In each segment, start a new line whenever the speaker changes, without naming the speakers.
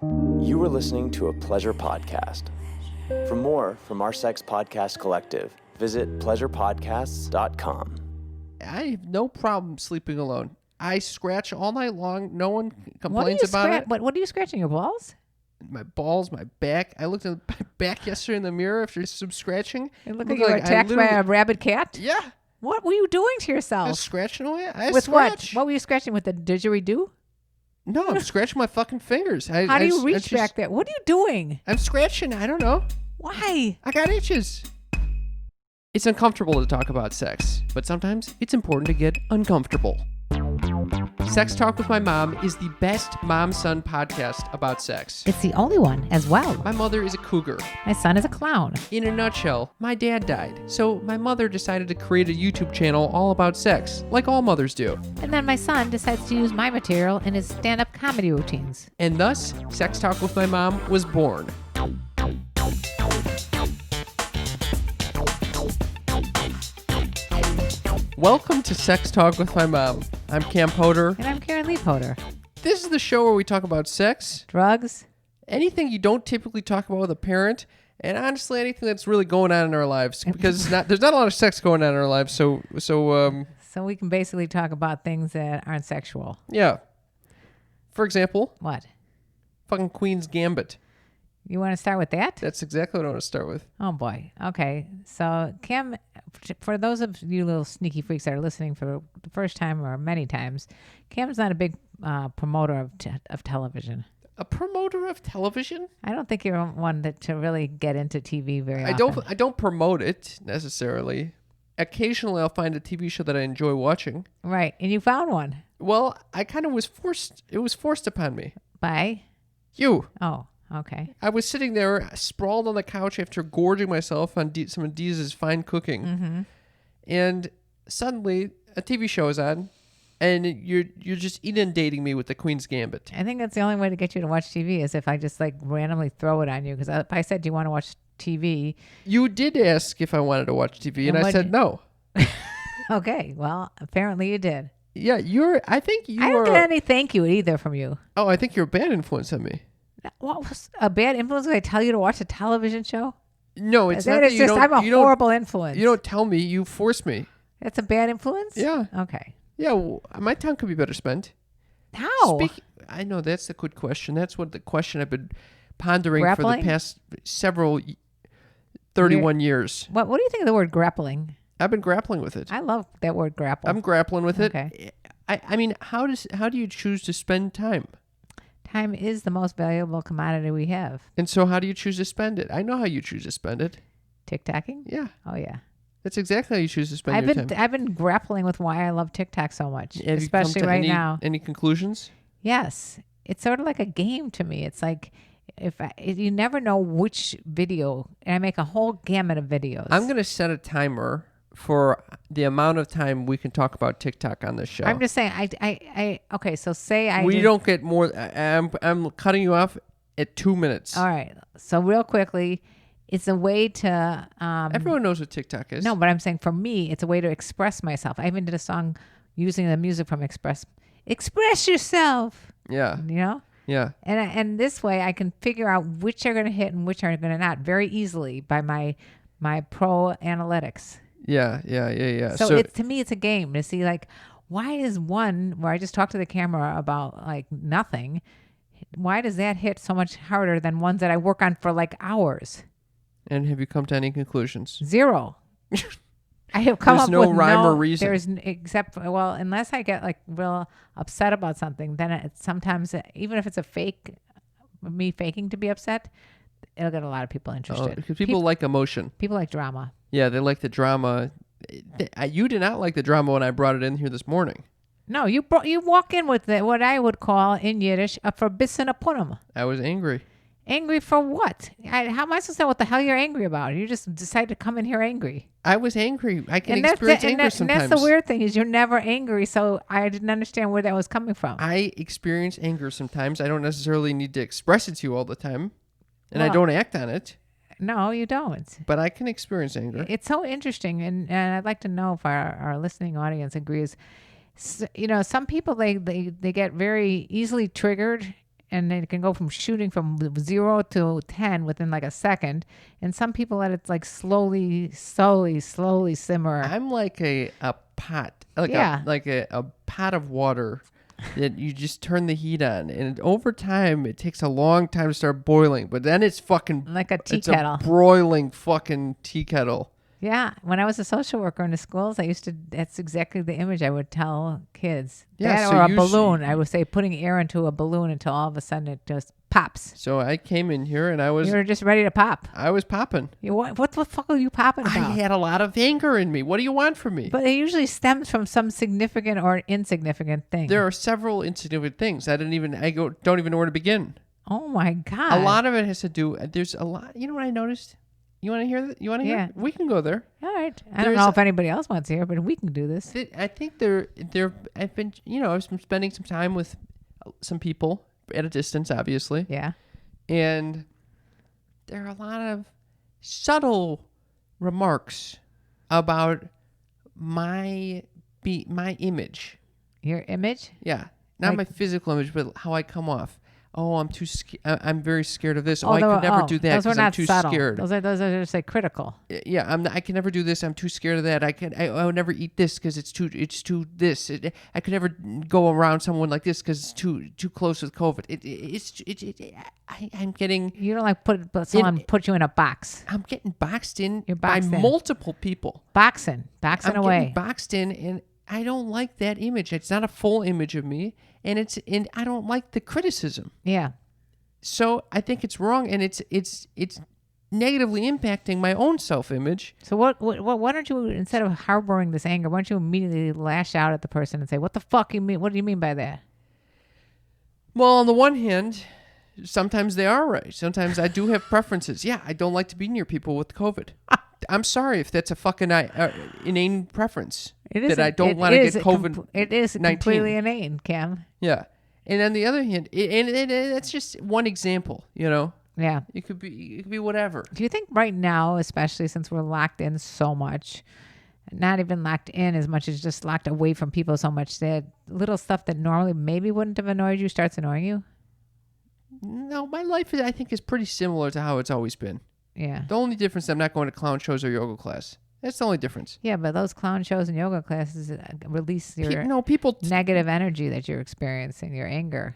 You are listening to a pleasure podcast. For more from our Sex Podcast Collective, visit pleasurepodcasts.com.
I have no problem sleeping alone. I scratch all night long. No one complains about it.
What are you scratching, your balls?
My balls, my back. I looked at my back yesterday in the mirror after some scratching.
It looked like you were attacked by a rabid cat?
Yeah.
What were you doing to yourself?
Just scratching away.
With
scratch.
what? What were you scratching with, the didgeridoo?
No, I'm scratching my fucking fingers.
How do you reach back there? What are you doing?
I'm scratching. I don't know.
Why?
I got itches. It's uncomfortable to talk about sex, but sometimes it's important to get uncomfortable. Sex Talk with My Mom is the best mom-son podcast about sex.
It's the only one as well.
My mother is a cougar.
My son is a clown.
In a nutshell, my dad died, so my mother decided to create a YouTube channel all about sex, like all mothers do.
And then my son decides to use my material in his stand-up comedy routines.
And thus, Sex Talk with My Mom was born. Welcome to Sex Talk with My Mom. I'm Cam Potter.
And I'm Karen Lee Potter.
This is the show where we talk about sex,
drugs,
anything you don't typically talk about with a parent, and honestly anything that's really going on in our lives, because there's not a lot of sex going on in our lives. So
we can basically talk about things that aren't sexual.
Yeah. For example,
what?
Fucking Queens Gambit.
You want to start with that?
That's exactly what I want to start with.
Oh, boy. Okay. So, Cam, for those of you little sneaky freaks that are listening for the first time or many times, Cam's not a big promoter of television.
A promoter of television?
I don't think you're one to really get into TV very often.
I don't promote it necessarily. Occasionally, I'll find a TV show that I enjoy watching.
Right. And you found one.
Well, I kind of was forced. It was forced upon me.
By?
You.
Oh. Okay.
I was sitting there sprawled on the couch after gorging myself on some of Deez's fine cooking.
Mm-hmm.
And suddenly a TV show is on and you're just inundating me with the Queen's Gambit.
I think that's the only way to get you to watch TV is if I just like randomly throw it on you. Because if I said, do you want to watch TV?
You did ask if I wanted to watch TV and I said no.
Okay. Well, apparently you did.
Yeah, I don't
get any thank you either from you.
Oh, I think you're a bad influence on me.
What was a bad influence? I tell you to watch a television show?
No, it's not that you don't.
I'm a horrible influence.
You don't tell me. You force me.
That's a bad influence?
Yeah.
Okay.
Yeah, well, my time could be better spent.
How?
I know, that's the good question. That's what the question I've been pondering
grappling?
For the past 31 years.
What do you think of the word grappling?
I've been grappling with it.
I love that word grapple.
I'm grappling with it.
Okay.
I mean, how do you choose to spend time?
Time is the most valuable commodity we have.
And so how do you choose to spend it? I know how you choose to spend it.
TikToking?
Yeah.
Oh, yeah.
That's exactly how you choose to spend your time.
I've been grappling with why I love TikTok so much,
Have
especially
you come to
now.
Any conclusions?
Yes. It's sort of like a game to me. It's like if you never know which video, and I make a whole gamut of videos.
I'm going to set a timer for the amount of time we can talk about TikTok on this show.
I'm just saying, okay, so say
we don't get more. I'm cutting you off at 2 minutes.
All right. So real quickly, it's a way to.
Everyone knows what TikTok is.
No, but I'm saying for me, it's a way to express myself. I even did a song using the music from Express Yourself.
Yeah.
You know?
Yeah.
And this way I can figure out which are going to hit and which are going to not very easily by my pro analytics.
Yeah.
So to me, it's a game to see like, why is one where I just talk to the camera about like nothing, why does that hit so much harder than ones that I work on for like hours?
And have you come to any conclusions?
Zero. I have come up with
no rhyme or reason.
There's except, well, unless I get like real upset about something, then it's sometimes, even if it's me faking to be upset, it'll get a lot of people interested.
Because people like emotion.
People like drama.
Yeah, they like the drama. You did not like the drama when I brought it in here this morning.
No, you walk in with what I would call in Yiddish a verbissen apunim.
I was angry.
Angry for what? How am I supposed to know what the hell you're angry about? You just decided to come in here angry.
I was angry. I can experience anger sometimes.
And that's the weird thing is you're never angry, so I didn't understand where that was coming from.
I experience anger sometimes. I don't necessarily need to express it to you all the time, and I don't act on it.
No, you don't.
But I can experience anger.
It's so interesting, and I'd like to know if our listening audience agrees. So, some people, they get very easily triggered, and it can go from shooting from 0 to 10 within like a second. And some people let it like slowly simmer.
I'm like a pot, like
Yeah.
a pot of water that you just turn the heat on, and over time it takes a long time to start boiling, but then it's fucking
Like a tea
it's
kettle.
a broiling fucking tea kettle.
Yeah. When I was a social worker in the schools, that's exactly the image I would tell kids.
Yeah,
That
so
or a
you
balloon. I would say putting air into a balloon until all of a sudden it just pops.
So I came in here and I was
ready to pop.
popping.
What the fuck are you popping about?
I had a lot of anger in me. What do you want from me?
But it usually stems from some significant or insignificant thing.
There are several insignificant things. don't even know where to begin.
Oh my God.
A lot of it has to do. There's a lot. You know what I noticed? You want to hear that? You want to hear?
Yeah.
We can go there.
All right. I don't know if anybody else wants to hear, but we can do this.
I think I've been spending some time with some people at a distance, obviously.
Yeah.
And there are a lot of subtle remarks about my image.
Your image?
Yeah. Not
Like-
my physical image, but how I come off. Oh, I'm too scared. I'm very scared of this. I could never do that
those were
because I'm
not
too
subtle.
scared.
Those are just like critical.
Yeah, I can never do this. I'm too scared of that. I would never eat this because it's too this. I could never go around someone like this because it's too close with COVID. I'm getting.
You don't like someone put you in a box.
I'm getting boxed in
You're
by
boxed in.
multiple people.
Boxing
I'm
away.
getting boxed in, and I don't like that image. It's not a full image of me, and I don't like the criticism.
Yeah.
So I think it's wrong, and it's negatively impacting my own self-image.
So why don't you, instead of harboring this anger, why don't you immediately lash out at the person and say, "What the fuck you mean? What do you mean by that?"
Well, on the one hand, sometimes they are right. Sometimes I do have preferences. Yeah, I don't like to be near people with COVID. I'm sorry if that's a fucking inane preference.
It is.
That I don't want to get COVID.
It is
19.
completely inane, Cam.
Yeah. And on the other hand, and that's just one example,
Yeah.
It could be whatever.
Do you think right now, especially since we're locked in so much, not even locked in as much as just locked away from people so much, that little stuff that normally maybe wouldn't have annoyed you starts annoying you?
No, my life, I think, is pretty similar to how it's always been.
Yeah.
The only difference is I'm not going to clown shows or yoga class. That's the only difference.
Yeah, but those clown shows and yoga classes release your
People
negative energy that you're experiencing, your anger.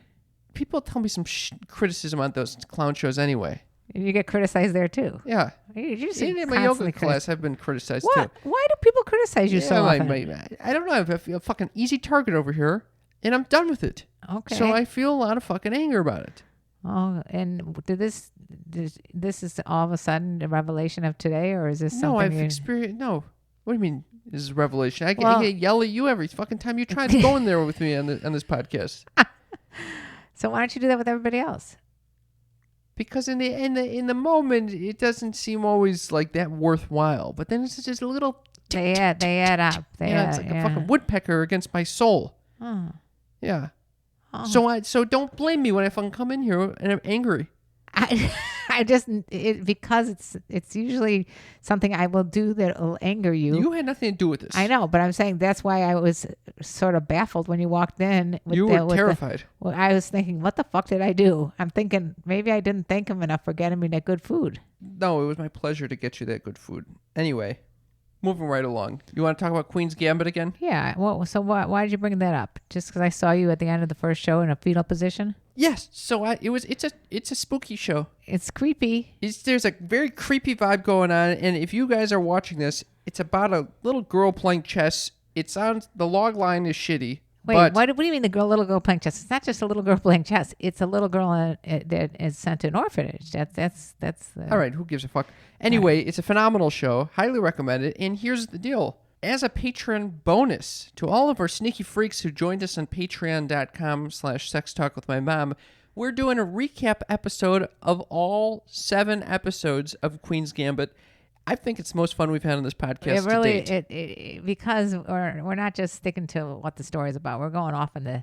People tell me some criticism on those clown shows anyway.
And you get criticized there too.
Yeah.
You're just
In my yoga
constantly
class, I've been criticized
What?
too.
Why do people criticize you so often?
I don't know. I feel a fucking easy target over here, and I'm done with it.
Okay.
So I feel a lot of fucking anger about it.
Oh, and this is all of a sudden a revelation of today, or is this something?
No, I've experienced. No, what do you mean? This is a revelation. I get yell at you every fucking time you try to go in there with me on this podcast.
So why don't you do that with everybody else?
Because in the moment, it doesn't seem always like that worthwhile. But then it's just a little.
They add up.
It's like a fucking woodpecker against my soul.
Oh.
Yeah.
Oh.
So don't blame me when I fucking come in here and I'm angry.
Because it's usually something I will do that will anger you.
You had nothing to do with this.
I know, but I'm saying that's why I was sort of baffled when you walked in.
You were terrified.
I was thinking, what the fuck did I do? I'm thinking maybe I didn't thank him enough for getting me that good food.
No, it was my pleasure to get you that good food. Anyway, moving right along. You want to talk about Queens Gambit again?
Yeah. Well, so why did you bring that up? Just because I saw you at the end of the first show in a fetal position?
Yes. So it's a spooky show.
It's creepy.
There's a very creepy vibe going on, and if you guys are watching this, it's about a little girl playing chess. It's on the log line is shitty.
Wait, what do you mean little girl playing chess? It's not just a little girl playing chess. It's a little girl that is sent to an orphanage. That's
all right. Who gives a fuck? Anyway, It's a phenomenal show. Highly recommend it. And here's the deal. As a Patreon bonus to all of our sneaky freaks who joined us on patreon.com/sextalkwithmymom, we're doing a recap episode of all 7 episodes of Queen's Gambit. I think it's the most fun we've had on this podcast to date.
Because we're not just sticking to what the story is about. We're going off in the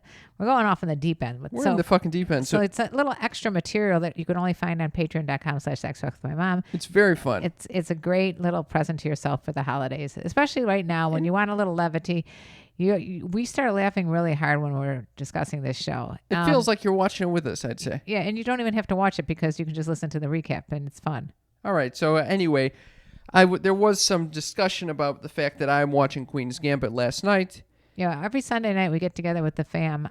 deep end.
We're in the fucking deep end.
So it's a little extra material that you can only find on patreon.com/sextalkwithmymom.
It's very fun.
It's a great little present to yourself for the holidays, especially right now when you want a little levity. We start laughing really hard when we're discussing this show.
It feels like you're watching it with us, I'd say.
Yeah, and you don't even have to watch it because you can just listen to the recap, and it's fun.
All right. So anyway, there was some discussion about the fact that I'm watching Queens Gambit last night.
Yeah, every Sunday night we get together with the fam.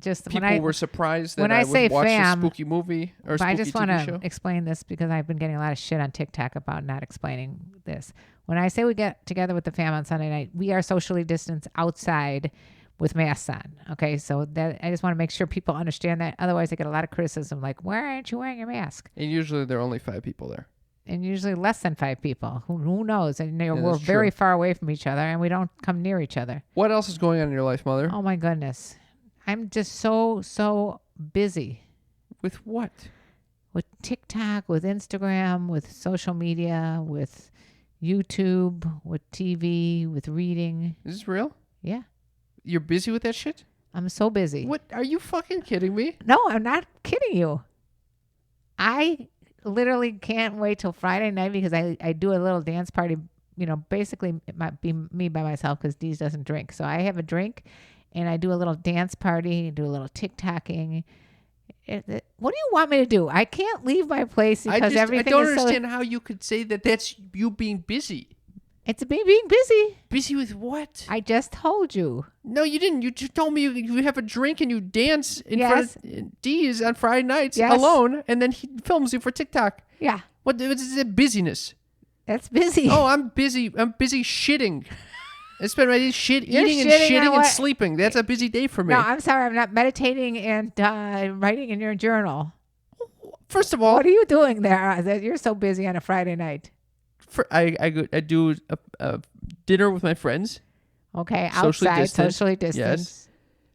People were surprised that
when
I
I say
would watch
fam,
a spooky movie or a
but
spooky
I just want
TV
to
show.
explain this because I've been getting a lot of shit on TikTok about not explaining this. When I say we get together with the fam on Sunday night, we are socially distanced outside with masks on. Okay, so that I just want to make sure people understand that. Otherwise, I get a lot of criticism like, "Why aren't you wearing your mask?"
And usually there are only 5 people there.
And usually less than 5 people. Who knows? And we're
that's
very
true.
far away from each other, and we don't come near each other.
What else is going on in your life, Mother?
Oh my goodness, I'm just so busy.
With what?
With TikTok, with Instagram, with social media, with YouTube, with TV, with reading.
Is this real?
Yeah,
You're busy with that shit?
I'm so busy.
What? Are you fucking kidding me?
No, I'm not kidding you. I literally can't wait till Friday night because I do a little dance party. Basically it might be me by myself because Deez doesn't drink. So I have a drink and I do a little dance party, do a little TikToking. What do you want me to do? I can't leave my place because everything
I don't
is
understand how you could say that that's you being busy.
It's me being busy.
Busy with what?
I just told you.
No, you didn't. You just told me you have a drink and you dance in front of Deez on Friday nights alone, and then he films you for TikTok.
Yeah.
What is that busyness?
That's busy.
Oh, I'm busy. I'm busy shitting. I spend my day eating
You're
and
shitting
shitting
on
and
what-
sleeping. That's a busy day for me.
No, I'm sorry. I'm not meditating and writing in your journal.
First of all,
What are you doing there? That you're so busy on a Friday night.
I do a dinner with my friends.
Okay,
Socially
outside,
distant.
socially distance,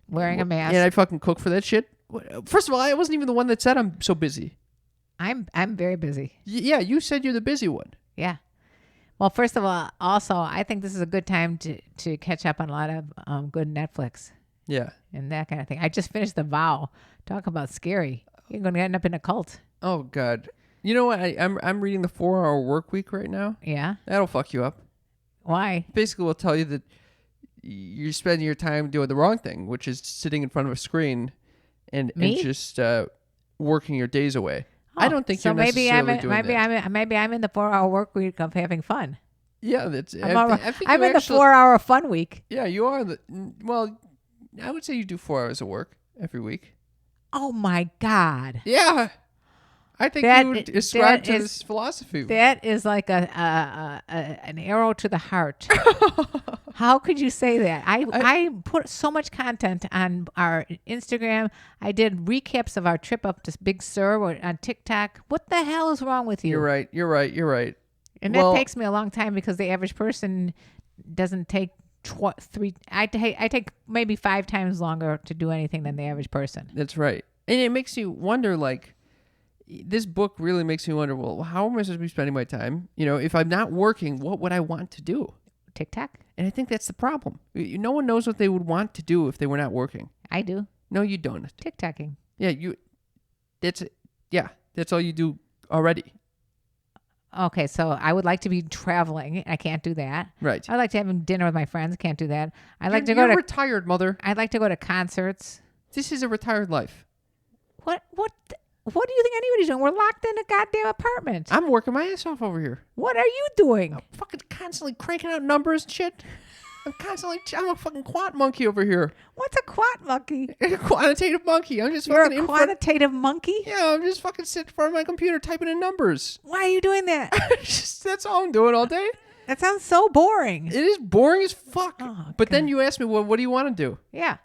wearing a mask.
And I fucking cook for that shit. First of all, I wasn't even the one that said I'm so busy.
I'm very busy.
Yeah, you said you're the busy one.
Yeah. Well, first of all, also, I think this is a good time to catch up on a lot of good Netflix
Yeah.
and that kind of thing. I just finished The Vow. Talk about scary. You're going to end up in a cult.
Oh God. You know what? I'm reading the 4-Hour Work Week right now.
Yeah.
That'll fuck you up.
Why?
Basically, will tell you that you're spending your time doing the wrong thing, which is sitting in front of a screen and just working your days away. I don't think you're necessarily doing that.
Maybe I'm in the 4-hour work week of having fun.
Yeah, that's.
I'm in the 4-hour fun week.
Yeah, you are. Well, I would say you do 4 hours of work every week.
Oh my God.
Yeah, I think you would ascribe to this philosophy.
That is like an arrow to the heart. How could you say that? I put so much content on our Instagram. I did recaps of our trip up to Big Sur on TikTok. What the hell is wrong with you?
You're right.
And that takes me a long time because the average person doesn't take three. I take maybe 5 times longer to do anything than the average person.
That's right. And it makes you wonder, like, this book really makes me wonder, well, how am I supposed to be spending my time? If I'm not working, what would I want to do?
TikTok?
And I think that's the problem. No one knows what they would want to do if they were not working.
I do.
No, you don't.
TikToking.
Yeah, that's all you do already.
Okay, so I would like to be traveling. I can't do that.
Right.
I like to have dinner with my friends. Can't do that.
You're retired, Mother.
I'd like to go to concerts.
This is a retired life.
What do you think anybody's doing? We're locked in a goddamn apartment.
I'm working my ass off over here.
What are you doing?
I'm fucking constantly cranking out numbers and shit. I'm a fucking quant monkey over here.
What's a quant monkey?
A quantitative monkey. I'm just
You're
fucking
a quantitative monkey?
Yeah, I'm just fucking sitting in front of my computer typing in numbers.
Why are you doing that?
That's all I'm doing all day.
That sounds so boring.
It is boring as fuck.
Oh,
but then you ask me, well, what do you want to do?
Yeah.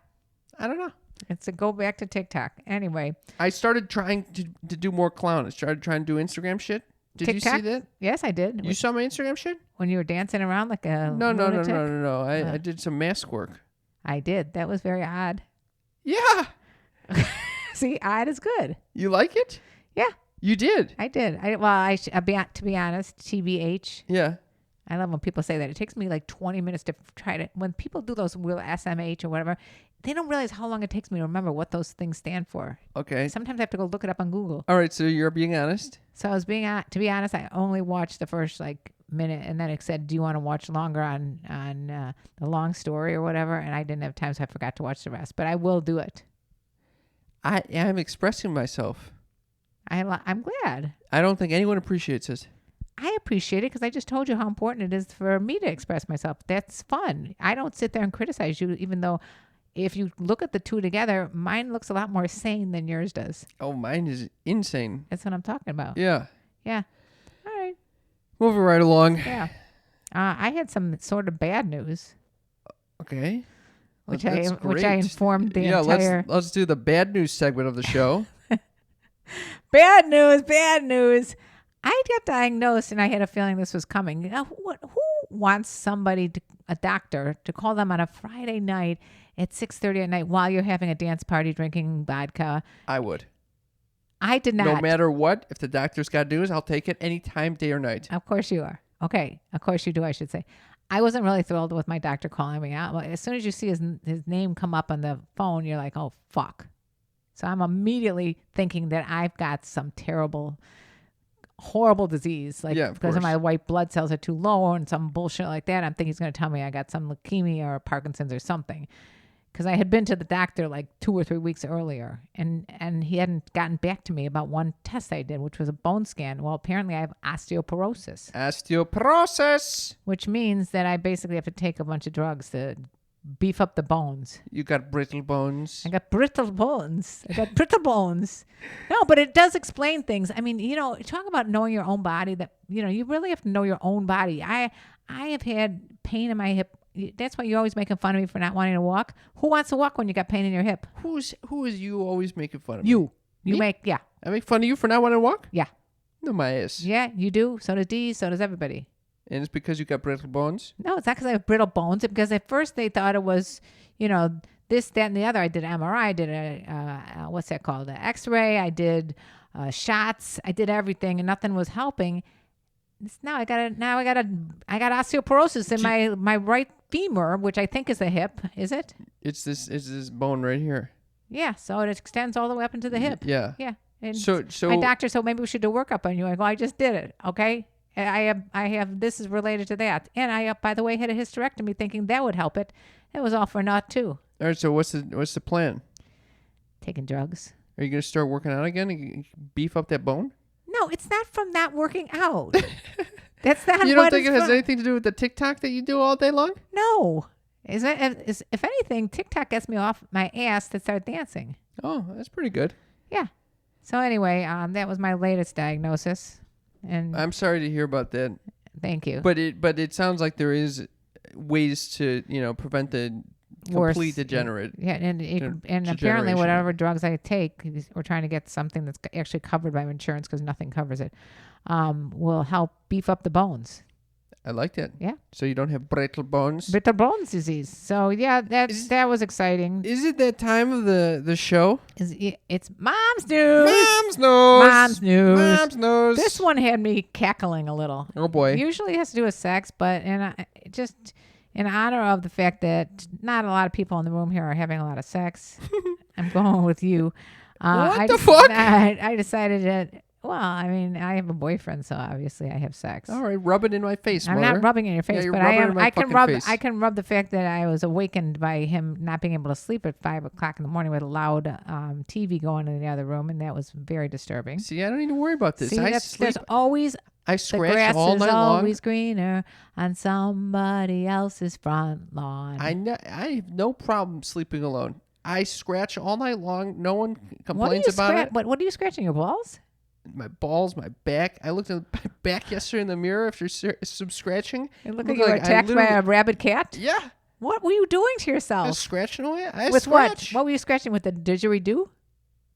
I don't know.
It's a go back to TikTok. Anyway.
I started trying to do more clown. I started trying to do Instagram shit. Did
TikTok?
you see that?
Yes, I did.
You saw my Instagram shit?
When you were dancing around like a lunatic?
No. I did some mask work.
I did. That was very odd.
Yeah.
See, odd is good.
You like it?
Yeah.
You did?
I did. To be honest, TBH.
Yeah.
I love when people say that. It takes me like 20 minutes to try to. When people do those real SMH or whatever, they don't realize how long it takes me to remember what those things stand for.
Okay.
Sometimes I have to go look it up on Google.
All right. So you're being honest?
So to be honest, I only watched the first like minute, and then it said, "Do you want to watch longer on the long story or whatever?" And I didn't have time, so I forgot to watch the rest. But I will do it.
I'm expressing myself.
I'm glad.
I don't think anyone appreciates it.
I appreciate it because I just told you how important it is for me to express myself. That's fun. I don't sit there and criticize you, even though if you look at the two together, mine looks a lot more sane than yours does.
Oh, mine is insane.
That's what I'm talking about.
Yeah.
Yeah. All right.
Moving right along.
Yeah. I had some sort of bad news.
Okay.
Which
That's
which I
great.
informed the
Yeah,
entire.
let's do the bad news segment of the show.
Bad news. Bad news. I got diagnosed, and I had a feeling this was coming. Now, who wants somebody, a doctor, to call them on a Friday night at 6:30 at night while you're having a dance party drinking vodka?
I would.
I did not.
No matter what, if the doctor's got news, I'll take it any time, day or night.
Of course you are. Okay. Of course you do, I should say. I wasn't really thrilled with my doctor calling me out. Well, as soon as you see his name come up on the phone, you're like, oh, fuck. So I'm immediately thinking that I've got some terrible, horrible disease. Like,
Yeah, of
because
course.
my white blood cells are too low and some bullshit like that. I'm thinking he's going to tell me I got some leukemia or Parkinson's or something. Because I had been to the doctor like 2 or 3 weeks earlier, and he hadn't gotten back to me about one test I did, which was a bone scan. Well, apparently I have osteoporosis,
Osteoporosis.
which means that I basically have to take a bunch of drugs to beef up the bones.
You got brittle bones.
I got brittle bones. No, but it does explain things. I mean, talk about knowing your own body. That you really have to know your own body. I have had pain in my hip. That's why you're always making fun of me for not wanting to walk. Who wants to walk when you got pain in your hip?
Who is you always making fun of?
You.
Me?
Yeah.
I make fun of you for not wanting to walk?
Yeah.
No, my ass.
Yeah, you do. So does Dee. So does everybody.
And it's because you got brittle bones?
No, it's not because I have brittle bones. It's because at first they thought it was, this, that, and the other. I did an MRI. I did what's that called? An X-ray. I did shots. I did everything, and nothing was helping. Now I got osteoporosis in my right femur, which I think is the hip. Is it?
It's this bone right here.
Yeah. So it extends all the way up into the hip.
Yeah.
Yeah. And
So
my doctor said maybe we should do a workup on you. I go, I just did it. Okay. I have this is related to that, and I by the way had a hysterectomy thinking that would help it. It was all for naught too.
All right. So what's the plan?
Taking drugs.
Are you gonna start working out again and beef up that bone?
No, it's not from not working out. That's not.
You don't
what
think it
it's
has
from.
anything to do with the TikTok that you do all day long?
No. If anything, TikTok gets me off my ass to start dancing.
Oh, that's pretty good.
Yeah. So anyway, that was my latest diagnosis, and
I'm sorry to hear about that.
thank you.
But it sounds like there is ways to prevent the
Worse.
complete degenerate.
Yeah, and apparently
degeneration.
whatever drugs I take, we're trying to get something that's actually covered by insurance because nothing covers it, will help beef up the bones.
I like that.
Yeah.
So you don't have brittle bones.
Brittle bones disease. So yeah, that was exciting.
Is it that time of the show?
It's mom's news.
Mom's news.
Mom's news.
Mom's news.
This one had me cackling a little.
Oh boy.
Usually it has to do with sex, but just in honor of the fact that not a lot of people in the room here are having a lot of sex, I'm going with you.
What the fuck?
I decided that. Well, I mean, I have a boyfriend, so obviously I have sex.
All right, rub it in my face,
I'm
mother.
not rubbing it in your face,
you're
but
rubbing it in my
I can
fucking
rub.
face.
I can rub the fact that I was awakened by him not being able to sleep at 5 o'clock in the morning with a loud TV going in the other room, and that was very disturbing.
See, I don't need to worry about this.
See,
I
there's always
I
the
scratch
grass
all
is
night long.
always greener on somebody else's front lawn.
I have no problem sleeping alone. I scratch all night long. No one
What are
complains
you
about it.
What are you scratching? Your balls?
My balls, my back. I looked at my back yesterday in the mirror after some scratching.
It looked
Looked
like you were
like I
attacked by
literally-
a rabid cat.
Yeah.
What were you doing to
I was
yourself?
scratching away. I
With
scratch.
what? What were you scratching with? The didgeridoo?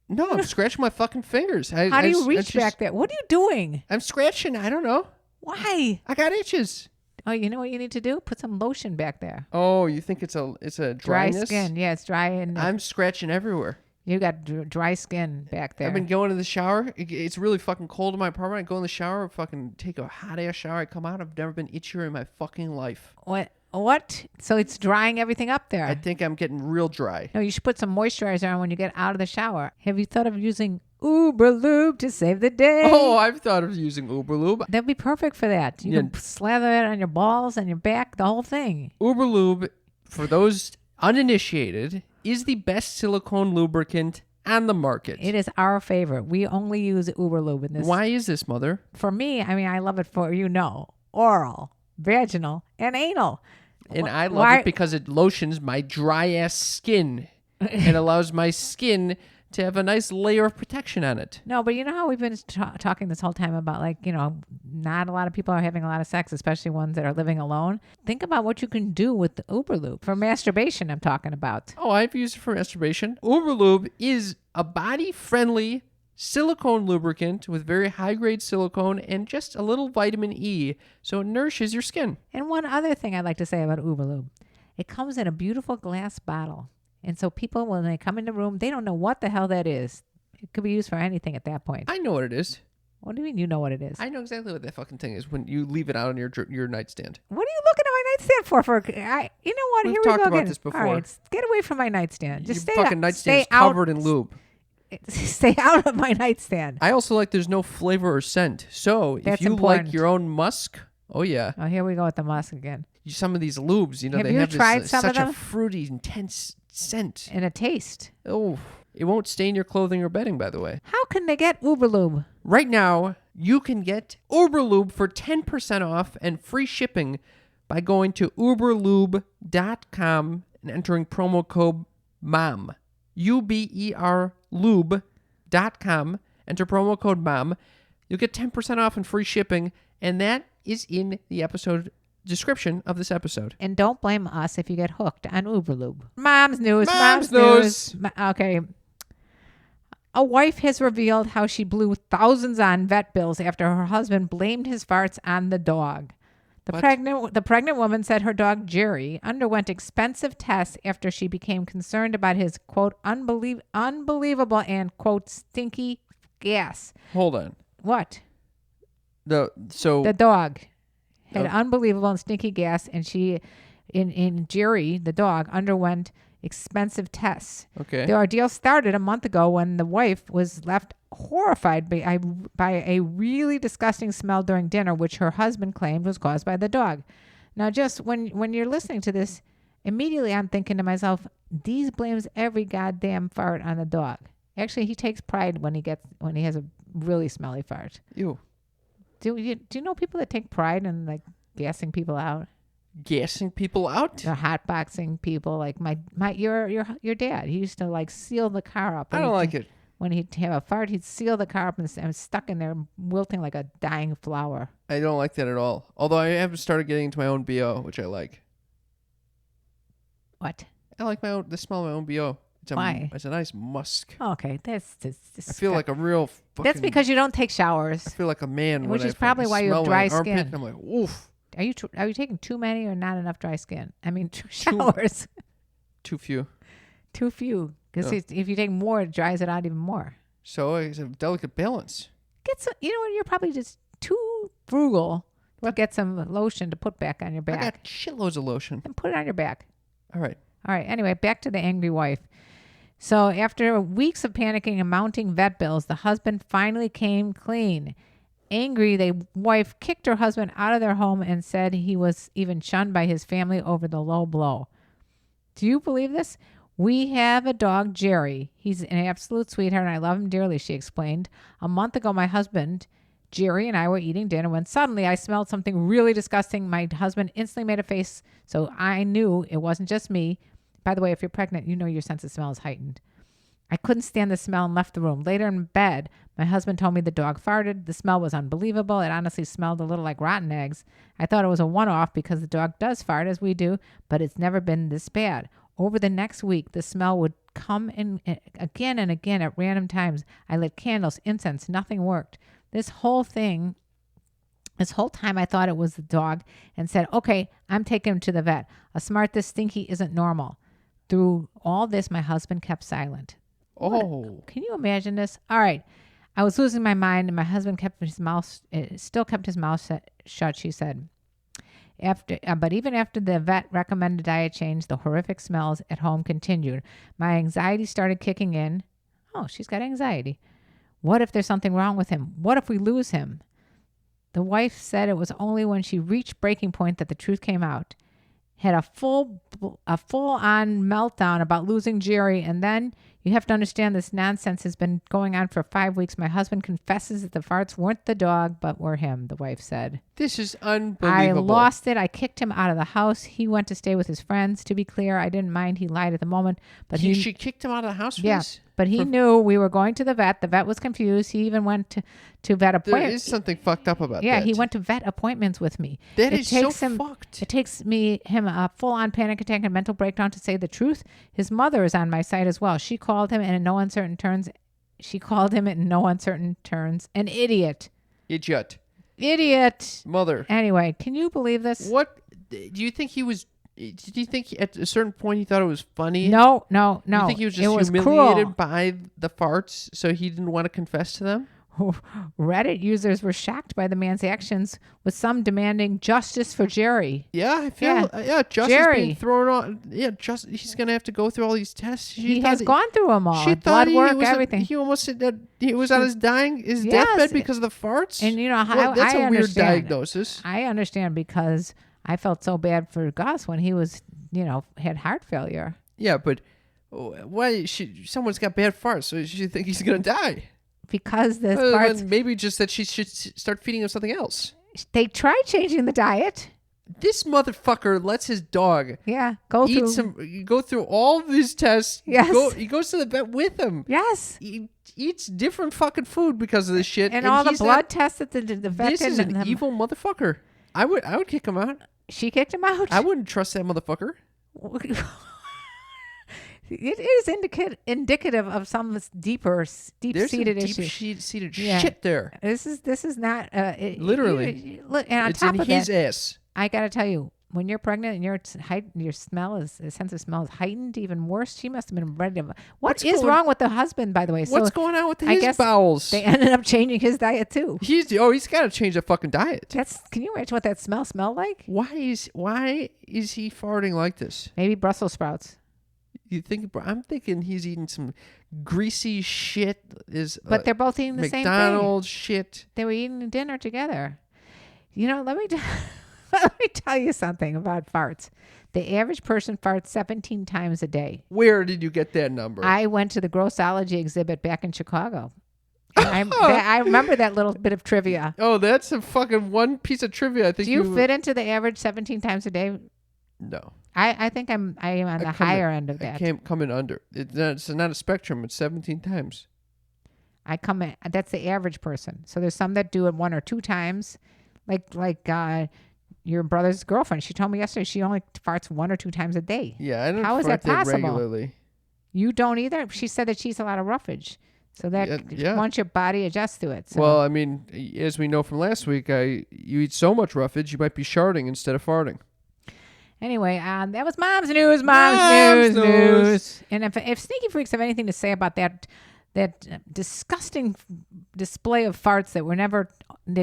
No, I'm scratching my fucking fingers.
How do you reach back there? What are you doing?
I'm scratching. I don't know.
Why?
I got itches.
Oh, you know what you need to do? Put some lotion back there.
Oh, you think it's a
Dry
dryness?
skin. Yeah, it's dry and
I'm scratching everywhere.
you got dry skin back there.
I've been going to the shower. It's really fucking cold in my apartment. I go in the shower, fucking take a hot ass shower. I come out. I've never been itchier in my fucking life.
What? So it's drying everything up there.
I think I'm getting real dry.
No, you should put some moisturizer on when you get out of the shower. Have you thought of using Uber Lube to save the day.
Oh, I've thought of using Uber Lube.
That'd be perfect for that. You can slather it on your balls and your back, the whole thing.
Uber Lube, for those uninitiated, is the best silicone lubricant on the market.
It is our favorite. We only use Uber Lube in this.
Why is this, Mother?
For me, I love it for, oral, vaginal, and anal.
And I love it because it lotions my dry-ass skin and allows my skin to have a nice layer of protection on it.
No, but you know how we've been talking this whole time about not a lot of people are having a lot of sex, especially ones that are living alone. Think about what you can do with the Uber Lube for masturbation. I'm talking about.
Oh, I've used it for masturbation. Uber Lube is a body-friendly silicone lubricant with very high-grade silicone and just a little vitamin E, so it nourishes your skin.
And one other thing I'd like to say about Uber Lube, it comes in a beautiful glass bottle. And so people, when they come in the room, they don't know what the hell that is. It could be used for anything at that point.
I know what it is.
What do you mean you know what it is?
I know exactly what that fucking thing is when you leave it out on your nightstand.
What are you looking at my nightstand for? You know what?
We've
Here we go
talked about
again.
this before.
All right, get away from my nightstand. Just
Your
stay
fucking nightstand
stay
is covered in lube.
Stay out of my nightstand.
I also like there's no flavor or scent. So
That's
if you
important.
like your own musk, oh yeah.
Oh, here we go with the musk again.
Some of these lubes,
Have
they
you
have
tried
this,
some of
such a
them?
fruity, intense scent.
And a taste.
Oh, it won't stain your clothing or bedding, by the way.
How can they get Uber Lube?
Right now, you can get Uber Lube for 10% off and free shipping by going to uberlube.com and entering promo code MOM. UBER lube.com. Enter promo code MOM. You'll get 10% off and free shipping, and that is in the episode description of this episode.
And don't blame us if you get hooked on Uber Lube. Mom's news. Okay. A wife has revealed how she blew thousands on vet bills after her husband blamed his farts on the dog. The pregnant woman said her dog Jerry underwent expensive tests after she became concerned about his quote unbelievable and quote stinky gas.
Hold on.
What?
The
dog had unbelievable and stinky gas, and she, in Jerry, the dog, underwent expensive tests.
Okay.
The ordeal started a month ago when the wife was left horrified by a really disgusting smell during dinner, which her husband claimed was caused by the dog. Now, just when you're listening to this, immediately I'm thinking to myself, Deez blames every goddamn fart on the dog. Actually, he takes pride when he has a really smelly fart.
Ew.
Do you know people that take pride in like gassing people out?
Gassing people out?
They're hotboxing people. Like your dad. He used to like seal the car up.
I don't like it.
When he'd have a fart, he'd seal the car up and was stuck in there, wilting like a dying flower.
I don't like that at all. Although I have started getting into my own BO, which I like.
What?
I like the smell of my own BO.
Why?
It's a nice musk.
Okay, that's
I feel like a real fucking...
That's because you don't take showers.
I feel like a man.
Which
when
is probably why you have dry skin.
Armpit, I'm like, oof.
Are you taking too many or not enough dry skin? I mean, showers.
Too few.
Too few. Because if you take more, it dries it out even more.
So it's a delicate balance.
Get some. You know what? You're probably just too frugal to get some lotion to put back on your back.
I got shitloads of lotion.
And put it on your back.
All right.
Anyway, back to the angry wife. So after weeks of panicking and mounting vet bills, the husband finally came clean. Angry, the wife kicked her husband out of their home and said he was even shunned by his family over the low blow. Do you believe this? We have a dog, Jerry. He's an absolute sweetheart, and I love him dearly, she explained. A month ago, my husband, Jerry, and I were eating dinner when suddenly I smelled something really disgusting. My husband instantly made a face, so I knew it wasn't just me. By the way, if you're pregnant, you know your sense of smell is heightened. I couldn't stand the smell and left the room. Later in bed, my husband told me the dog farted. The smell was unbelievable. It honestly smelled a little like rotten eggs. I thought it was a one-off because the dog does fart as we do, but it's never been this bad. Over the next week, the smell would come in again and again at random times. I lit candles, incense, nothing worked. This whole time I thought it was the dog and said, okay, I'm taking him to the vet. A smart this stinky isn't normal. Through all this, my husband kept silent.
Oh.
Can you imagine this? All right. I was losing my mind and my husband still kept his mouth shut, she said. But even after the vet recommended diet change, the horrific smells at home continued. My anxiety started kicking in. Oh, she's got anxiety. What if there's something wrong with him? What if we lose him? The wife said it was only when she reached breaking point that the truth came out. Had a full-on meltdown about losing Jerry, and then you have to understand this nonsense has been going on for 5 weeks. My husband confesses that the farts weren't the dog, but were him, the wife said.
This is unbelievable.
I lost it. I kicked him out of the house. He went to stay with his friends. To be clear, I didn't mind. He lied at the moment, but
she kicked him out of the house for this?
But he knew we were going to the vet. The vet was confused. He even went to vet appointments.
There is something fucked up about that.
Yeah, he went to vet appointments with me.
That is so fucked.
It takes him a full-on panic attack and mental breakdown to say the truth. His mother is on my side as well. She called him in no uncertain terms. An idiot. Idiot.
Mother.
Anyway, can you believe this?
What do you think he was? Did you think at a certain point he thought it was funny?
No.
You think he was just humiliated by the farts, so he didn't want to confess to them?
Reddit users were shocked by the man's actions, with some demanding justice for Jerry.
Yeah, I feel justice
Jerry
being thrown on. Yeah, he's gonna have to go through all these tests.
He has gone through them all.
She
blood work, everything.
He almost said that he was on his deathbed because of the farts.
And
that's a weird diagnosis.
I understand because I felt so bad for Gus when he was, had heart failure.
Yeah, but why? Someone's got bad farts, so she think he's gonna die.
Because the farts.
Maybe just that she should start feeding him something else.
They tried changing the diet.
This motherfucker lets his dog
go
through all of these tests.
Yes.
He goes to the vet with him.
Yes.
He eats different fucking food because of this shit.
And all the blood tests that the vet did.
This is an evil motherfucker. I would kick him out.
She kicked him out?
I wouldn't trust that motherfucker.
It is indicative of some deep-seated issue.
Deep-seated shit there.
This is not
literally.
And on
it's
top
in
of
his
that,
ass.
I gotta tell you, when you're pregnant and your sense of smell is heightened, even worse. She must have been ready to. What's wrong with the husband, by the way?
What's going on with his bowels?
They ended up changing his diet too.
He's got to change the fucking diet.
Can you imagine what that smelled like?
Why is he farting like this?
Maybe Brussels sprouts.
I'm thinking he's eating some greasy shit.
But they're both eating the same thing.
McDonald's shit.
They were eating dinner together. Let me tell you something about farts. The average person farts 17 times a day.
Where did you get that number?
I went to the Grossology exhibit back in Chicago. I remember that little bit of trivia.
Oh, that's a fucking one piece of trivia. I think.
Do you fit into the average 17 times a day?
No.
I think I am on the higher end of that.
I can't come in under. It's not a spectrum. It's 17 times.
I come in. That's the average person. So there's some that do it 1 or 2 times, like your brother's girlfriend. She told me yesterday she only farts 1 or 2 times a day.
Yeah, I don't.
How is that possible?
Regularly.
You don't either. She said that she eats a lot of roughage, so that once your body adjusts to it. So.
Well, I mean, as we know from last week, you eat so much roughage, you might be sharding instead of farting.
Anyway, that was Mom's News. Mom's news. And if Sneaky Freaks have anything to say about that disgusting display of farts that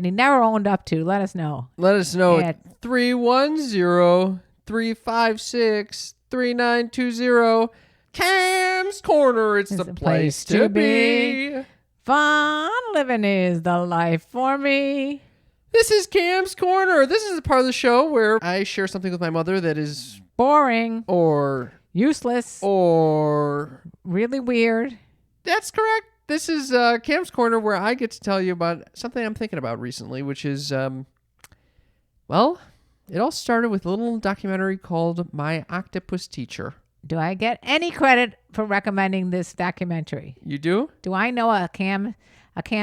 he never owned up to, let us know.
Let us know at 310-356-3920. Cam's Corner. It's the place to be.
Fun living is the life for me.
This is Cam's Corner. This is the part of the show where I share something with my mother that is
boring
or
useless or
really
weird.
That's correct. This is Cam's Corner where I get to tell you about something I'm thinking about recently, which is, it all started with a little documentary called My Octopus Teacher.
Do I get any credit for recommending this documentary?
You do?
Do I know a Cam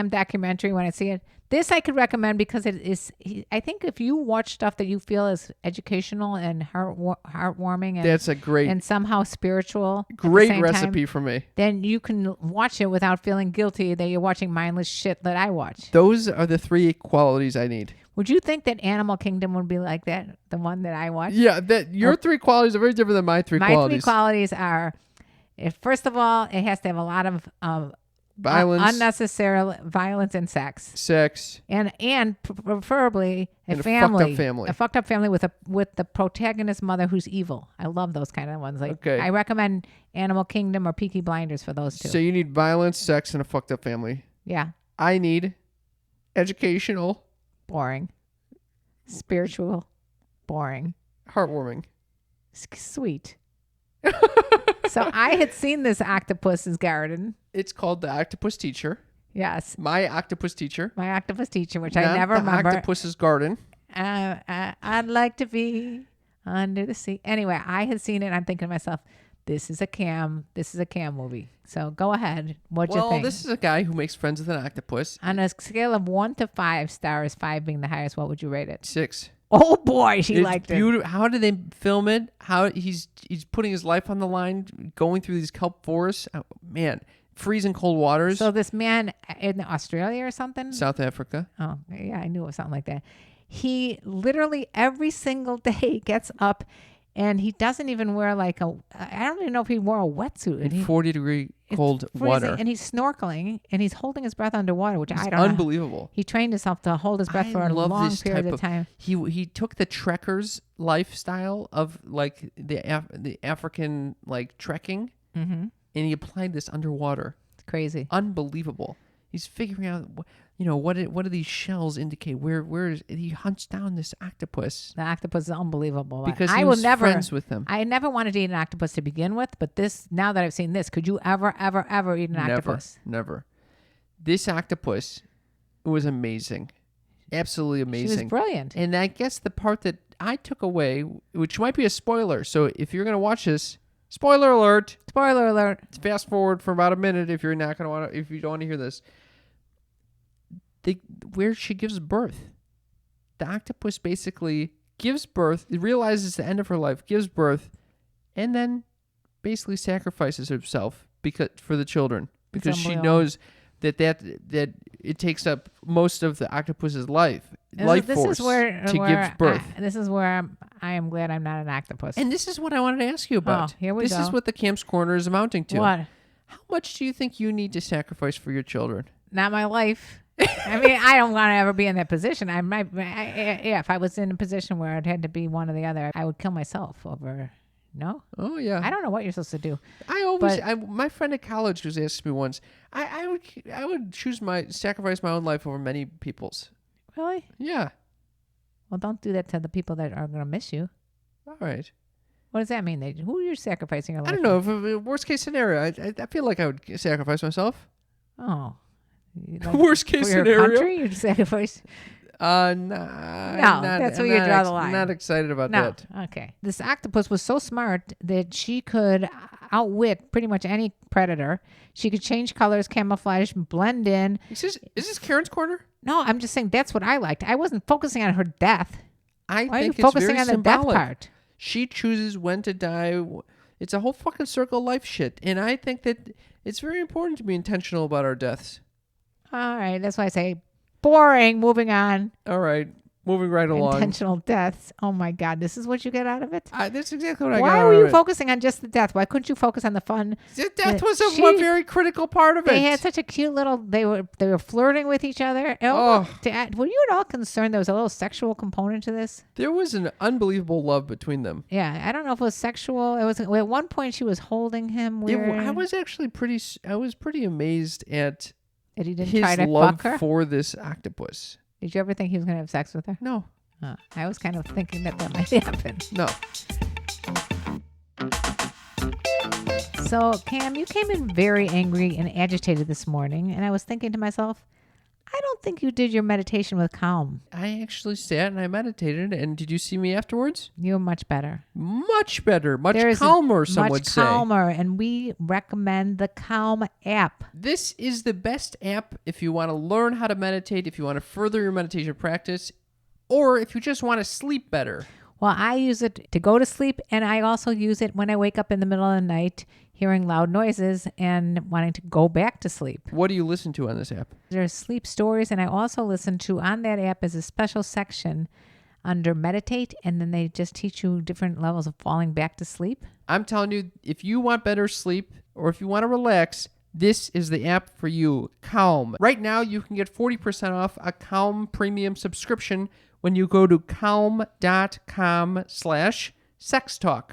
documentary when I see it? This I could recommend because it is. I think if you watch stuff that you feel is educational and heartwarming, and
that's a great
and somehow spiritual,
great recipe for me.
Then you can watch it without feeling guilty that you're watching mindless shit that I watch.
Those are the 3 qualities I need.
Would you think that Animal Kingdom would be like that? The one that I watch?
Yeah, your 3 qualities are very different than my 3 qualities.
My 3 qualities are, first of all, it has to have a lot of
violence,
unnecessary violence, and sex, and preferably a fucked up family with the protagonist mother who's evil. I love those kind of ones. I recommend Animal Kingdom or Peaky Blinders for those 2.
So you need violence, sex, and a fucked up family.
Yeah.
I need educational,
Boring. Spiritual. Boring.
heartwarming.
Sweet. So I had seen this Octopus's Garden.
It's called The Octopus Teacher.
Yes.
My Octopus Teacher.
My Octopus Teacher, which
Not
I never
the
remember.
Octopus's Garden.
I'd like to be under the sea. Anyway, I had seen it. And I'm thinking to myself, this is a Cam movie. So go ahead. What'd you think?
Well, this is a guy who makes friends with an octopus.
On a scale of 1 to 5 stars, 5 being the highest, what would you rate it?
6.
Oh boy, she
It's
liked it.
beautiful. How did they film it? How he's putting his life on the line, going through these kelp forests. Oh, man, freezing cold waters.
So this man in Australia or something?
South Africa.
Oh, yeah, I knew it was something like that. He literally every single day gets up and he doesn't even wear I don't even know if he wore a wetsuit.
In 40-degree cold
freezing,
water.
And he's snorkeling and he's holding his breath underwater, which
It's
I don't know.
unbelievable.
He trained himself to hold his breath for a
love
long
this
period
type
of time.
He took the trekkers lifestyle of like the African like trekking, and he applied this underwater.
It's crazy.
Unbelievable. He's figuring out, what do these shells indicate? Where is he hunts down this octopus
The octopus is unbelievable.
because
I
he
will
was
never,
friends with them.
I never wanted to eat an octopus to begin with, but now that I've seen this, could you ever eat an octopus?
Never. This octopus was amazing. Absolutely amazing.
She was brilliant.
And I guess the part that I took away, which might be a spoiler, so if you're going to watch this, spoiler alert.
Spoiler alert.
Fast forward for about a minute if you're not going to want to, if you don't want to hear this. Where she gives birth. The octopus basically gives birth, it realizes the end of her life, gives birth, and then basically sacrifices herself for the children because she knows that it takes up most of the octopus's life force to give birth.
This is where I am glad I'm not an octopus.
And this is what I wanted to ask you about.
Here we
this
go.
is what the Camp's Corner is amounting to.
What?
How much do you think you need to sacrifice for your children?
Not my life. I mean, I don't want to ever be in that position. If I was in a position where it had to be one or the other, I would kill myself over. No?
Oh yeah.
I don't know what you're supposed to do.
My friend at college was asked me once. I would sacrifice my own life over many people's.
Really?
Yeah.
Well, don't do that to the people that are going to miss you.
All right.
What does that mean? Who are you sacrificing your life?
I don't know. If worst case scenario, I feel like I would sacrifice myself.
Oh.
Worst case
for your
scenario.
Country, you'd sacrifice.
No,
that's where you draw the line.
Not excited about
No.
that.
Okay. This octopus was so smart that she could outwit pretty much any predator. She could change colors, camouflage, blend in.
Is this Karen's Corner?
No, I'm just saying that's what I liked. I wasn't focusing on her death.
I
Why are you
think it's
focusing
very
on the
symbolic.
death part?
She chooses when to die. It's a whole fucking circle of life shit. And I think that it's very important to be intentional about our deaths.
All right. That's why I say boring. Moving on.
All right. Moving right along.
Intentional deaths. Oh my God. This is what you get out of it?
That's exactly what I got
Why
out
were
of
you
it.
focusing on just the death? Why couldn't you focus on the fun?
The death was a
She-
very critical part of it.
They had such a cute little. They were flirting with each other. Were you at all concerned there was a little sexual component to this?
There was an unbelievable love between them.
Yeah, I don't know if it was sexual. It was at one point she was holding him. Weird.
I was actually pretty amazed at
That he didn't
his
try to
love
fuck her.
for this octopus.
Did you ever think he was going to have sex with her?
No.
I was kind of thinking that might happen.
No.
So, Cam, you came in very angry and agitated this morning, and I was thinking to myself, I don't think you did your meditation with calm.
I actually sat and I meditated, and did you see me afterwards?
You're much better.
Much better, much
There's
calmer, some
much
would say.
calmer, and we recommend the Calm app.
This is the best app if you want to learn how to meditate, if you want to further your meditation practice, or if you just want to sleep better.
Well, I use it to go to sleep, and I also use it when I wake up in the middle of the night hearing loud noises and wanting to go back to sleep.
What do you listen to on this app?
There's sleep stories, and I also listen to, on that app is a special section under meditate, and then they just teach you different levels of falling back to sleep.
I'm telling you, if you want better sleep or if you want to relax, this is the app for you, Calm. Right now, you can get 40% off a Calm premium subscription when you go to calm.com/sextalk.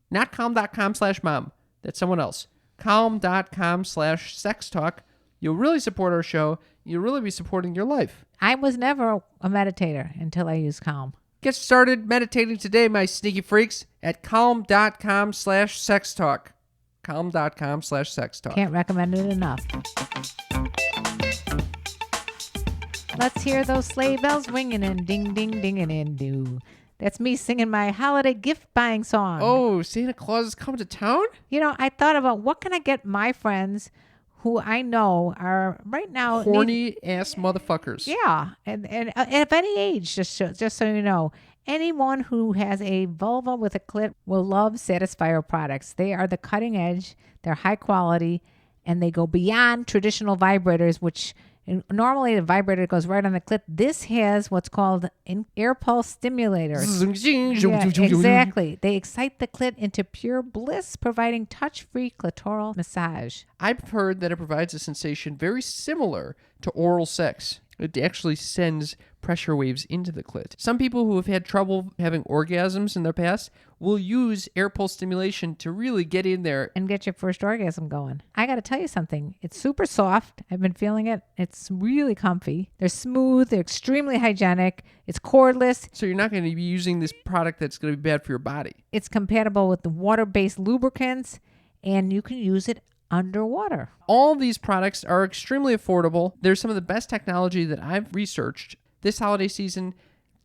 Not calm.com/mom. That's someone else. Calm.com/sextalk. You'll really support our show. You'll really be supporting your life.
I was never a meditator until I used Calm.
Get started meditating today, my sneaky freaks, at calm.com/sextalk. Calm.com/sextalk.
Can't recommend it enough. Let's hear those sleigh bells ringing and ding, ding, dinging and do. That's me singing my holiday gift buying song.
Oh, Santa Claus is coming to town?
You know, I thought about what can I get my friends who I know are right now
Horny ass motherfuckers.
Yeah, and of any age, just so you know, anyone who has a vulva with a clit will love Satisfyer products. They are the cutting edge, they're high quality, and they go beyond traditional vibrators, which normally the vibrator goes right on the clit. This has what's called an air pulse stimulator. Yeah, exactly. They excite the clit into pure bliss, providing touch-free clitoral massage.
I've heard that it provides a sensation very similar to oral sex. It actually sends pressure waves into the clit. Some people who have had trouble having orgasms in their past will use air pulse stimulation to really get in there
and get your first orgasm going. I got to tell you something. It's super soft. I've been feeling it. It's really comfy. They're smooth. They're extremely hygienic. It's cordless.
So you're not going to be using this product that's going to be bad for your body.
It's compatible with the water-based lubricants, and you can use it underwater.
All these products are extremely affordable. They're some of the best technology that I've researched this holiday season.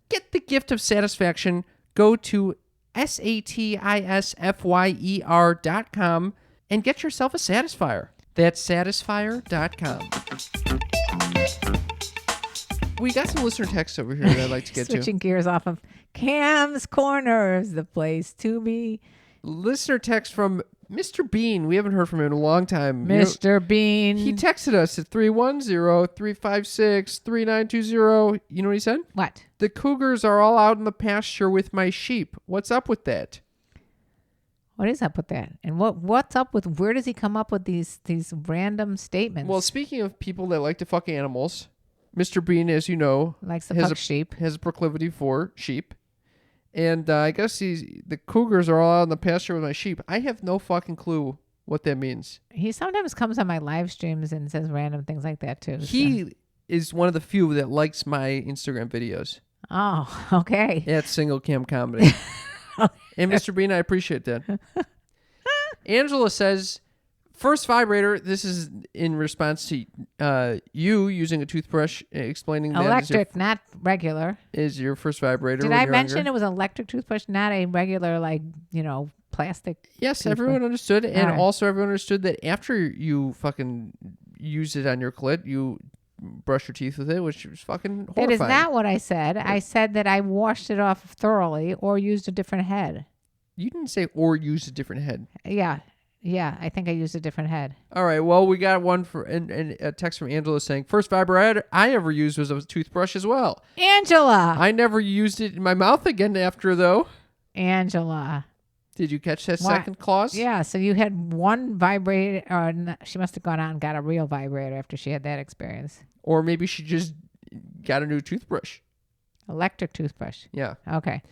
Get the gift of satisfaction. Go to satisfyer.com and get yourself a Satisfyer. That's satisfyer.com. We got some listener texts over here that I'd like to get
Switching gears off of Cam's Corners, the place to be.
Listener text from Mr. Bean. We haven't heard from him in a long time.
Mr. Bean.
He texted us at 310-356-3920. You know what he said?
What?
The cougars are all out in the pasture with my sheep. What's up with that?
What is up with that? And what's up with, where does he come up with these random statements?
Well, speaking of people that like to fuck animals, Mr. Bean, as you know,
likes to fuck sheep.
Has a proclivity for sheep. And I guess the cougars are all out in the pasture with my sheep. I have no fucking clue what that means.
He sometimes comes on my live streams and says random things like that too.
He is one of the few that likes my Instagram videos.
Oh, okay.
At Single Cam Comedy. And Mr. Bean, I appreciate that. Angela says, first vibrator, this is in response to you using a toothbrush, explaining that
electric, not regular.
Is your first vibrator.
Did I mention it was an electric toothbrush, not a regular, plastic?
Yes,
toothbrush?
Everyone understood. And
right.
Also everyone understood that after you fucking use it on your clit, you brush your teeth with it, which was fucking horrifying.
That is not what I said. I said that I washed it off thoroughly or used a different head.
You didn't say or use a different head.
Yeah, I think I used a different head.
All right, well, we got one and a text from Angela saying, first vibrator I ever used was a toothbrush as well.
Angela!
I never used it in my mouth again after, though.
Angela.
Did you catch that second clause?
Yeah, so you had one vibrator. She must have gone out and got a real vibrator after she had that experience.
Or maybe she just got a new toothbrush.
Electric toothbrush.
Yeah.
Okay.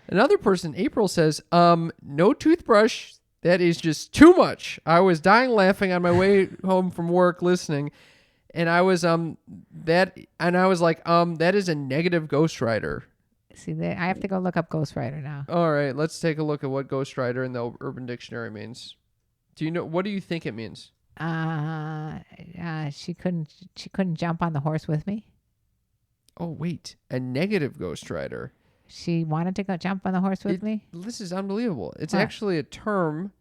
Another person, April, says, no toothbrush. That is just too much. I was dying laughing on my way home from work listening. And I was that is a negative ghostwriter.
See, I have to go look up ghostwriter now.
All right, let's take a look at what ghostwriter in the Urban Dictionary means. What do you think it means?
She couldn't jump on the horse with me.
Oh, wait. A negative ghostwriter.
She wanted to go jump on the horse with me?
This is unbelievable. It's actually a term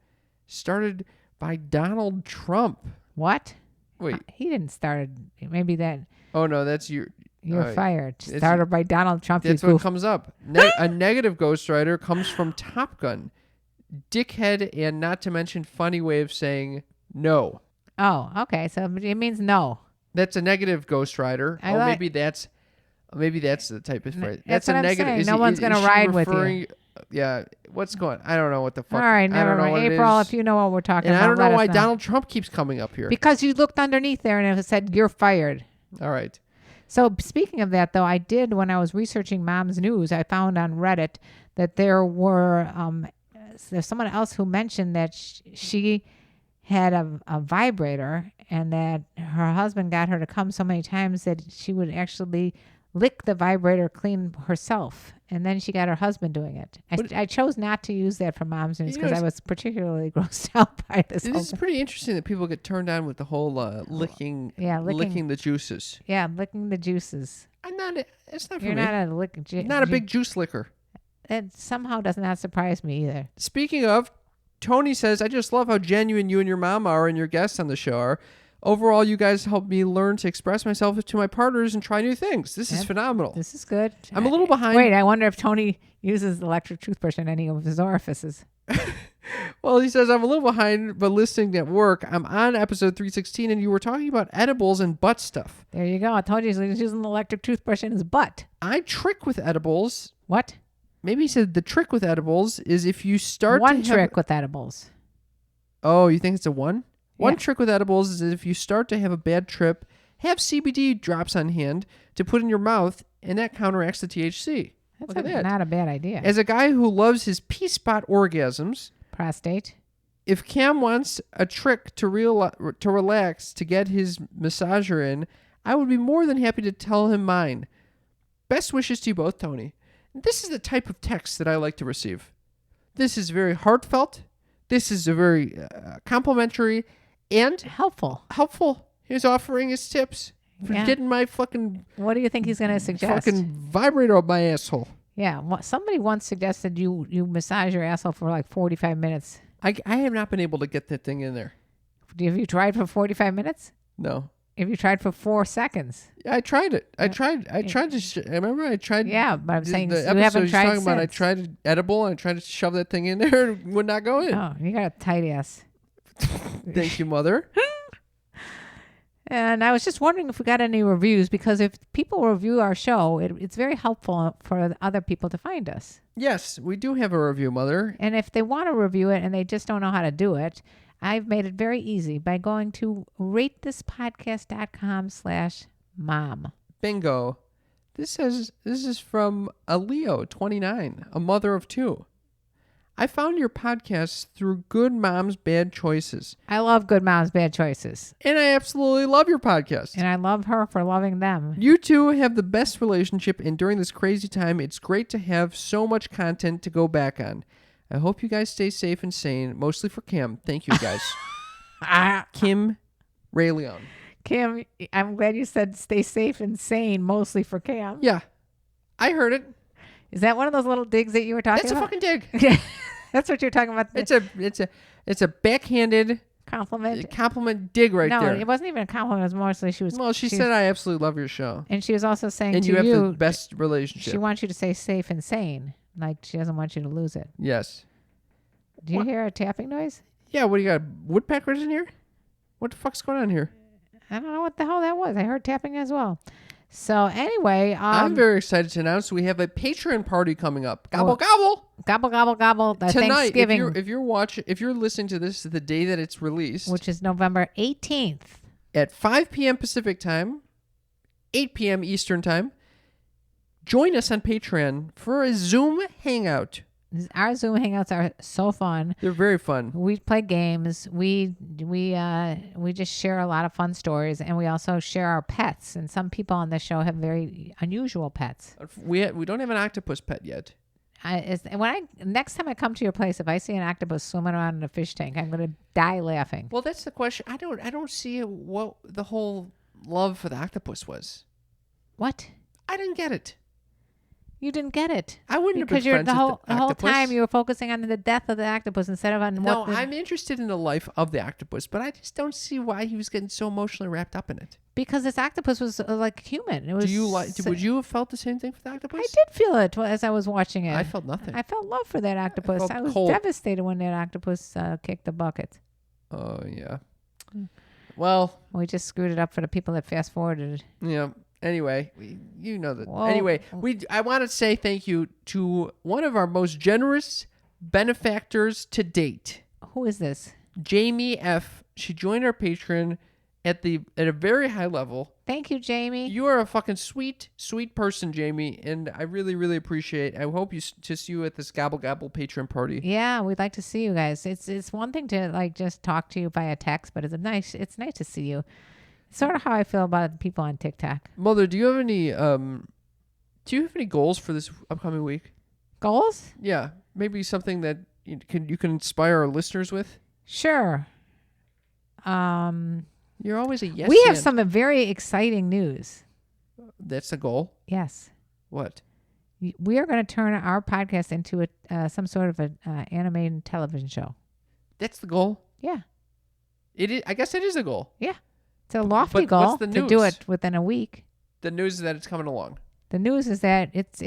started by Donald Trump.
What?
Wait.
He didn't start it. Maybe that.
Oh, no, that's your...
You're fired. Started by Donald Trump.
That's what comes up. A negative ghostwriter comes from Top Gun. Dickhead and not to mention funny way of saying no.
Oh, okay. So it means no.
That's a negative ghostwriter. Maybe that's the type of phrase.
That's a negative. No one's going to ride with you.
Yeah. What's going on? I don't know what the fuck.
All right. Never mind. April, if you know what we're talking about.
And I don't know why Donald Trump keeps coming up here.
Because you looked underneath there and it said, you're fired.
All right.
So speaking of that, though, I did, when I was researching Mom's News, I found on Reddit that there were, there's someone else who mentioned that she had a vibrator, and that her husband got her to come so many times that she would actually lick the vibrator clean herself. And then she got her husband doing it. I chose not to use that for Mom's News because I was particularly grossed out by this.
This is pretty interesting that people get turned on with the whole licking the juices.
Yeah, licking the juices.
It's not for
You're
me.
not a lick.
Not a big juice licker.
That somehow does not surprise me either.
Speaking of, Tony says, I just love how genuine you and your mom are and your guests on the show are. Overall, you guys help me learn to express myself to my partners and try new things. This is phenomenal.
This is good.
I'm a little behind.
Wait, I wonder if Tony uses the electric toothbrush in any of his orifices.
Well, he says, I'm a little behind, but listening at work. I'm on episode 316, and you were talking about edibles and butt stuff.
There you go. I told you he's using the electric toothbrush in his butt.
I trick with edibles.
What?
Maybe he said the trick with edibles is if you start
One trick with edibles.
Oh, you think it's a one? One
Yeah.
trick with edibles is if you start to have a bad trip, have CBD drops on hand to put in your mouth, and that counteracts the THC.
That's
Look at that.
not a bad idea.
As a guy who loves his P-spot orgasms,
Prostate.
if Cam wants a trick to relax to get his massager in, I would be more than happy to tell him mine. Best wishes to you both, Tony. This is the type of text that I like to receive. This is very heartfelt. This is a very complimentary and
Helpful.
He's offering his tips for getting my fucking
What do you think he's going to suggest?
fucking vibrator up my asshole.
Yeah. Somebody once suggested you massage your asshole for like 45 minutes.
I have not been able to get that thing in there.
Have you tried for 45 minutes?
No.
Have you tried for 4 seconds?
I tried it. I tried to. Remember, I tried.
Yeah, but I'm saying
the
you
episode
haven't
he's
tried
talking about. I
since.
tried edible and I tried to shove that thing in there and would not go in.
Oh, you got a tight ass.
Thank you, mother.
And I was just wondering if we got any reviews, because if people review our show, it's very helpful for other people to find us.
Yes, we do have a review, mother.
And if they want to review it and they just don't know how to do it, I've made it very easy by going to ratethispodcast.com/mom.
Bingo. This is from a Leo, 29, a mother of 2. I found your podcast through Good Moms Bad Choices.
I love Good Moms Bad Choices.
And I absolutely love your podcast.
And I love her for loving them.
You two have the best relationship, and during this crazy time, it's great to have so much content to go back on. I hope you guys stay safe and sane, mostly for Kim. Thank you, guys. Kim Ray Leon.
Kim, I'm glad you said stay safe and sane, mostly for Cam.
Yeah, I heard it.
Is that one of those little digs that you were talking
That's a
about?
fucking dig.
That's what you're talking about.
It's a backhanded compliment dig right there.
No, it wasn't even a compliment. It was mostly she
said I absolutely love your show.
And she was also saying
And
to
you have the best relationship.
She wants you to stay safe and sane. Like she doesn't want you to lose it.
Yes.
Do you hear a tapping noise?
Yeah, what do you got? Woodpeckers in here? What the fuck's going on here?
I don't know what the hell that was. I heard tapping as well. So anyway,
I'm very excited to announce we have a Patreon party coming up. Gobble gobble.
Gobble gobble gobble.
Tonight,
Thanksgiving,
if you're listening to this the day that it's released,
which is November 18th
at 5 p.m. Pacific time, 8 p.m. Eastern time, join us on Patreon for a Zoom hangout.
Our Zoom hangouts are so fun.
They're very fun.
We play games. We just share a lot of fun stories, and we also share our pets. And some people on the show have very unusual pets.
We don't have an octopus pet yet.
Next time I come to your place, if I see an octopus swimming around in a fish tank, I'm going to die laughing.
Well, that's the question. I don't see what the whole love for the octopus was.
What?
I didn't get it.
You didn't get it.
I wouldn't
because
have been friends with the
whole
octopus.
time you were focusing on the death of the octopus instead of on
No, I'm interested in the life of the octopus, but I just don't see why he was getting so emotionally wrapped up in it.
Because this octopus was like human. It was.
Would you have felt the same thing for the octopus?
I did feel it as I was watching it.
I felt nothing.
I felt love for that octopus. I was
cold.
devastated when that octopus kicked the bucket.
Oh yeah. Well,
we just screwed it up for the people that fast forwarded.
Yeah. Anyway, you know that.
Well,
anyway, I want to say thank you to one of our most generous benefactors to date.
Who is this?
Jamie F. She joined our Patreon at a very high level.
Thank you, Jamie.
You are a fucking sweet person, Jamie, and I really, really appreciate. I hope to see you at this Gobble Gobble patron party.
Yeah, we'd like to see you guys. It's one thing to like just talk to you via text, but it's nice to see you. It's sort of how I feel about people on TikTok.
Mother, do you have any goals for this upcoming week?
Goals?
Yeah, maybe something that you can inspire our listeners with.
Sure.
You're always a yes.
We have some very exciting news.
That's the goal.
Yes.
What?
We are going to turn our podcast into some sort of an animated television show.
That's the goal?
Yeah.
It is. I guess it is a goal.
Yeah. It's a lofty goal
what's the
to
news?
do it within a week.
The news is that it's coming along.
The news is that it's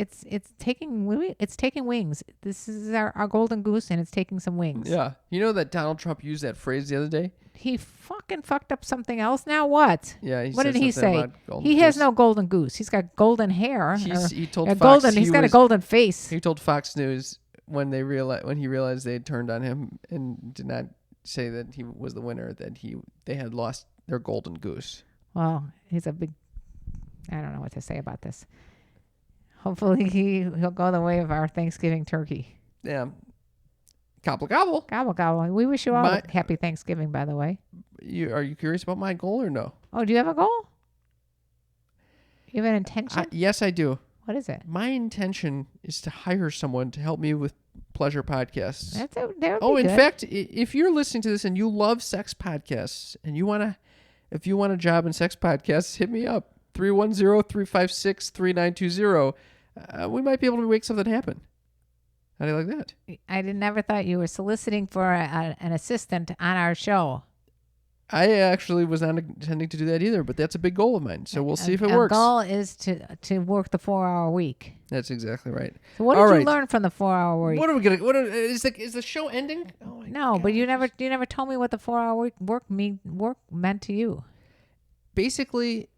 taking wings. This is our golden goose, and it's taking some wings.
Yeah. You know that Donald Trump used that phrase the other day?
He fucking fucked up something else. Now what?
Yeah.
What did he say?
He
has no golden goose. He's got golden hair.
He told
a
Fox
golden. He's got a golden face.
He told Fox News when he realized they had turned on him and did not say that he was the winner, that they had lost their golden goose.
Well, he's a big. I don't know what to say about this. Hopefully he'll go the way of our Thanksgiving turkey.
Yeah. Gobble gobble.
Gobble gobble. We wish you all a happy Thanksgiving, by the way.
Are you curious about my goal or no?
Oh, do you have a goal? You have an intention?
Yes, I do.
What is it?
My intention is to hire someone to help me with pleasure podcasts.
That would be
in
good.
fact, if you're listening to this and you love sex podcasts and if you want a job in sex podcasts, hit me up. 310-356-3920. We might be able to make something happen. How do you like that?
I never thought you were soliciting for an assistant on our show.
I actually was not intending to do that either, but that's a big goal of mine. So we'll see if it works.
Our goal is to work the 4-hour week.
That's exactly right.
So what did you learn from the 4-hour week?
What are we gonna? Is the show ending? Oh
no, God. But you never told me what the 4-hour work meant to you.
Basically,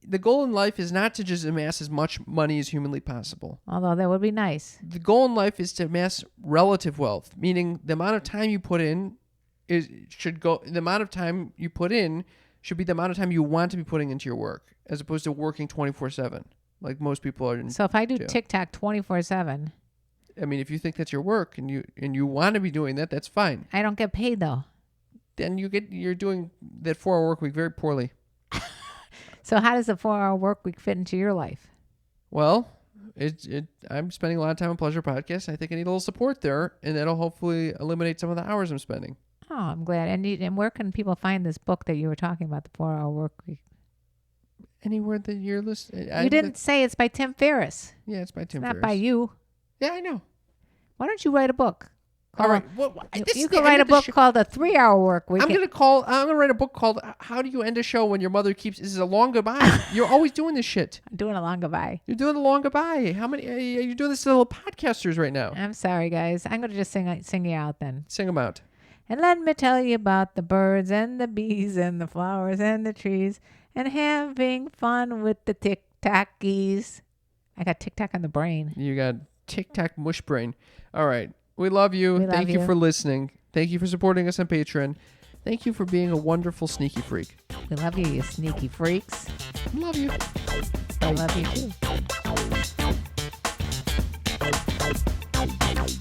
the goal in life is not to just amass as much money as humanly possible.
Although that would be nice.
The goal in life is to amass relative wealth, meaning the amount of time you put in should be the amount of time you want to be putting into your work, as opposed to working 24/7, like most people are.
So if I do TikTok 24/7,
I mean, if you think that's your work and you want to be doing that, that's fine.
I don't get paid though.
Then you're doing that 4-hour work week very poorly.
So how does the 4-hour work week fit into your life?
Well, I'm spending a lot of time on pleasure podcasts. I think I need a little support there, and that'll hopefully eliminate some of the hours I'm spending.
Oh, I'm glad. And where can people find this book that you were talking about, the 4-hour work week?
Anywhere that you're listening.
You didn't say it's by Tim Ferriss.
Yeah, it's by Tim Ferriss.
Not by you.
Yeah, I know.
Why don't you write a book?
All right.
You can write a book called The 3-Hour Work Week.
I'm gonna write a book called "How Do You End a Show When Your Mother Keeps." This is a long goodbye. You're always doing this shit.
I'm doing a long goodbye.
You're doing a long goodbye. How many? Are you doing this to little podcasters right now?
I'm sorry, guys. I'm gonna just sing you out then.
Sing them out.
And let me tell you about the birds and the bees and the flowers and the trees and having fun with the tic-tackies. I got tic-tac on the brain.
You got tic-tac mush brain. All right. We love you. Thank you for listening. Thank you for supporting us on Patreon. Thank you for being a wonderful sneaky freak.
We love you, you sneaky freaks.
Love you.
I love you too.